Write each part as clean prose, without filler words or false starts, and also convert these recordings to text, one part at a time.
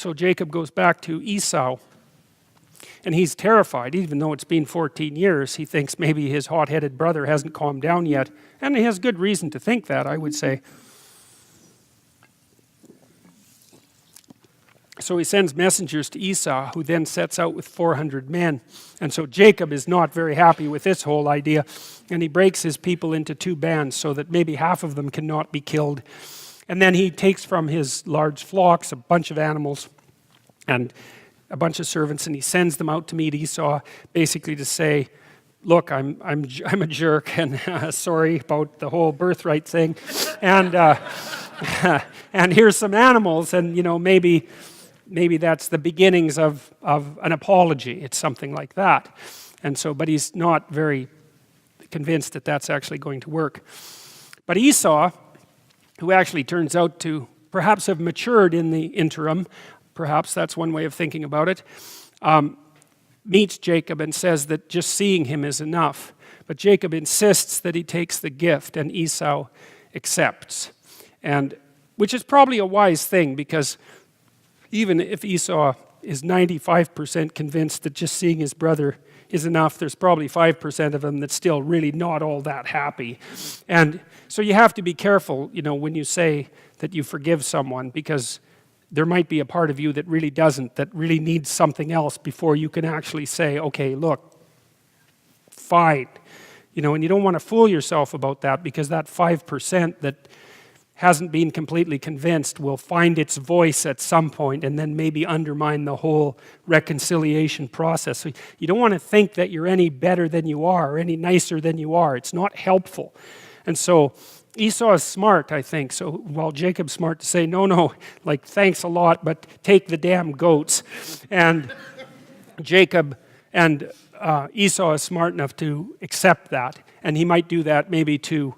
So Jacob goes back to Esau, and he's terrified. Even though it's been 14 years, he thinks maybe his hot-headed brother hasn't calmed down yet. And he has good reason to think that, I would say. So he sends messengers to Esau, who then sets out with 400 men. And so Jacob is not very happy with this whole idea, and he breaks his people into 2 bands so that maybe half of them cannot be killed. And then he takes from his large flocks a bunch of animals and a bunch of servants, and he sends them out to meet Esau, basically to say, look, I'm a jerk, and sorry about the whole birthright thing, and and here's some animals, and maybe that's the beginnings of an apology. It's something like that. And so, but he's not very convinced that that's actually going to work. But Esau, who actually turns out to perhaps have matured in the interim, perhaps that's one way of thinking about it, meets Jacob and says that just seeing him is enough. But Jacob insists that he takes the gift, and Esau accepts. And which is probably a wise thing, because even if Esau is 95% convinced that just seeing his brother is enough, there's probably 5% of him that's still really not all that happy. And so you have to be careful, when you say that you forgive someone, because there might be a part of you that really doesn't, that really needs something else before you can actually say, okay, look, fine. And you don't want to fool yourself about that, because that 5% that hasn't been completely convinced will find its voice at some point and then maybe undermine the whole reconciliation process. So you don't want to think that you're any better than you are or any nicer than you are. It's not helpful. And so Esau is smart, I think. So while Jacob's smart to say, no, like thanks a lot, but take the damn goats. And Jacob and Esau is smart enough to accept that. And he might do that maybe to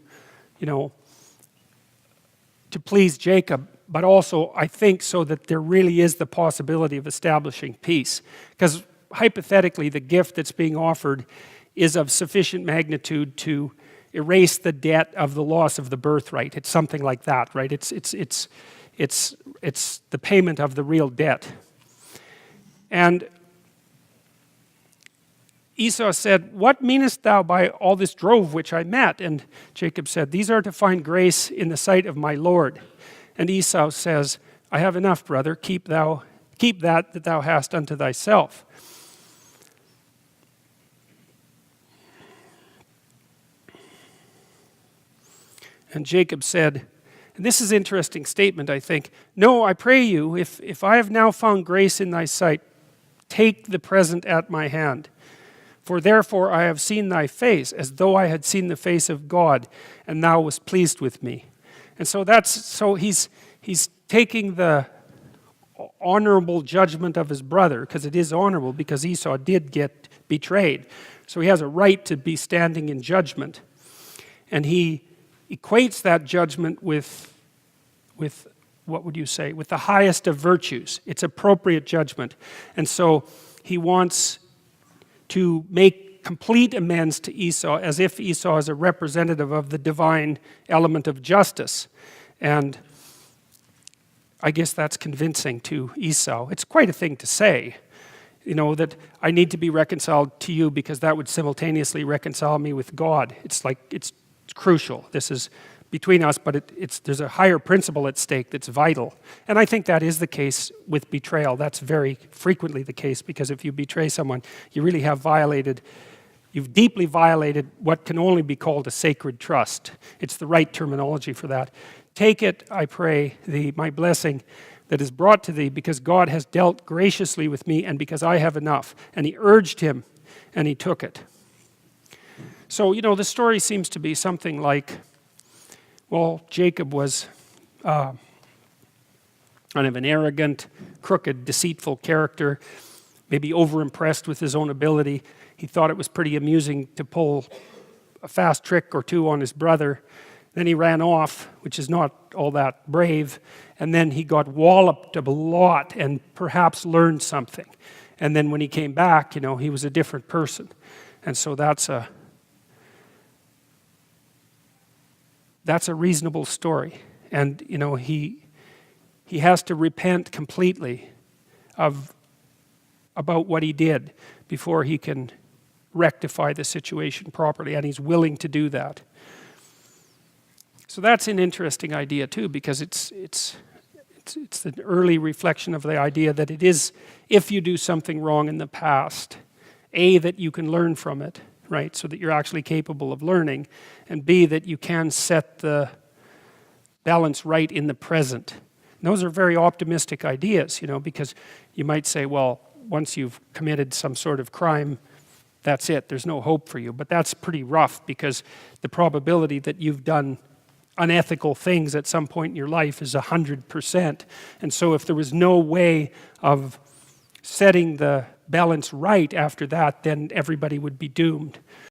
please Jacob, but also, I think, so that there really is the possibility of establishing peace. Because hypothetically, the gift that's being offered is of sufficient magnitude to erase the debt of the loss of the birthright. It's something like that, right? It's the payment of the real debt. And Esau said, what meanest thou by all this drove which I met? And Jacob said, these are to find grace in the sight of my Lord. And Esau says, I have enough, brother. Keep that thou hast unto thyself. And Jacob said, and this is an interesting statement, I think, no, I pray you, if I have now found grace in thy sight, take the present at my hand. For therefore I have seen thy face, as though I had seen the face of God, and thou wast pleased with me. And so he's taking the honorable judgment of his brother, because it is honorable, because Esau did get betrayed. So he has a right to be standing in judgment. And he equates that judgment with what would you say, with the highest of virtues. It's appropriate judgment. And so he wants to make complete amends to Esau, as if Esau is a representative of the divine element of justice. And I guess that's convincing to Esau. It's quite a thing to say, that I need to be reconciled to you because that would simultaneously reconcile me with God. It's crucial. This is between us, but there's a higher principle at stake that's vital. And I think that is the case with betrayal. That's very frequently the case, because if you betray someone, you really have you've deeply violated what can only be called a sacred trust. It's the right terminology for that. Take it, I pray, my blessing that is brought to thee, because God has dealt graciously with me, and because I have enough. And he urged him, and he took it. So, the story seems to be something like, well, Jacob was kind of an arrogant, crooked, deceitful character, maybe overimpressed with his own ability. He thought it was pretty amusing to pull a fast trick or two on his brother. Then he ran off, which is not all that brave. And then he got walloped a lot and perhaps learned something. And then when he came back, he was a different person. And so that's a reasonable story. And, he has to repent completely about what he did before he can rectify the situation properly, and he's willing to do that. So that's an interesting idea too, because it's an early reflection of the idea that it is, if you do something wrong in the past, A, that you can learn from it, right, so that you're actually capable of learning, and B, that you can set the balance right in the present. And those are very optimistic ideas, because you might say, well, once you've committed some sort of crime, that's it, there's no hope for you. But that's pretty rough, because the probability that you've done unethical things at some point in your life is 100%. And so if there was no way of setting the balance right after that, then everybody would be doomed.